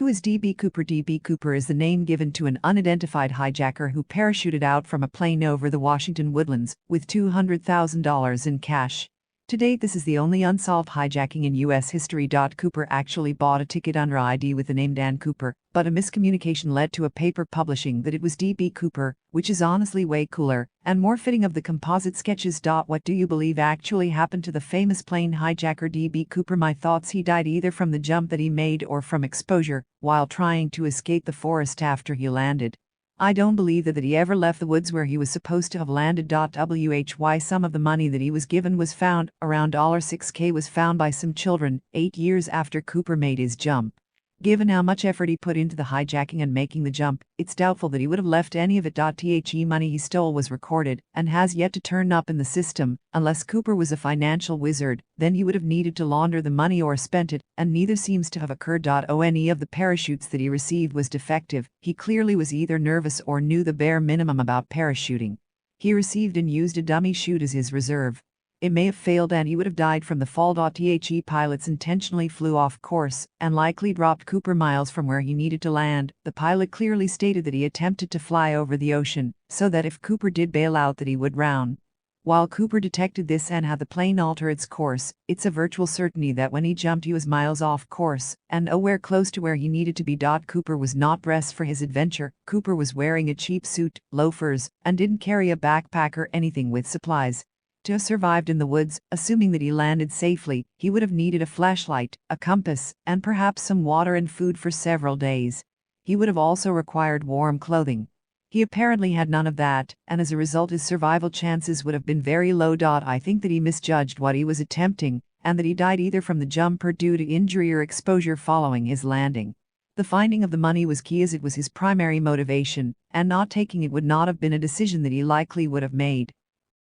Who is D.B. Cooper? D.B. Cooper is the name given to an unidentified hijacker who parachuted out from a plane over the Washington woodlands with $200,000 in cash. To date, this is the only unsolved hijacking in U.S. history. Cooper actually bought a ticket under ID with the name Dan Cooper, but a miscommunication led to a paper publishing that it was D.B. Cooper, which is honestly way cooler and more fitting of the composite sketches. What do you believe actually happened to the famous plane hijacker D.B. Cooper? My thoughts: he died either from the jump that he made or from exposure while trying to escape the forest after he landed. I don't believe that he ever left the woods where he was supposed to have landed. Why some of the money that he was given was found, around $6K, was found by some children 8 years after Cooper made his jump. Given how much effort he put into the hijacking and making the jump, it's doubtful that he would have left any of it. The money he stole was recorded and has yet to turn up in the system. Unless Cooper was a financial wizard, then he would have needed to launder the money or spent it, and neither seems to have occurred. Any of the parachutes that he received was defective. He clearly was either nervous or knew the bare minimum about parachuting. He received and used a dummy chute as his reserve. It may have failed and he would have died from the fall. The pilots intentionally flew off course and likely dropped Cooper miles from where he needed to land. The pilot clearly stated that he attempted to fly over the ocean, so that if Cooper did bail out that he would drown. While Cooper detected this and had the plane alter its course, it's a virtual certainty that when he jumped he was miles off course and nowhere close to where he needed to be. Cooper was not dressed for his adventure. Cooper was wearing a cheap suit, loafers, and didn't carry a backpack or anything with supplies. To have survived in the woods, assuming that he landed safely, he would have needed a flashlight, a compass, and perhaps some water and food for several days. He would have also required warm clothing. He apparently had none of that, and as a result his survival chances would have been very low. I think that he misjudged what he was attempting, and that he died either from the jump or due to injury or exposure following his landing. The finding of the money was key as it was his primary motivation, and not taking it would not have been a decision that he likely would have made.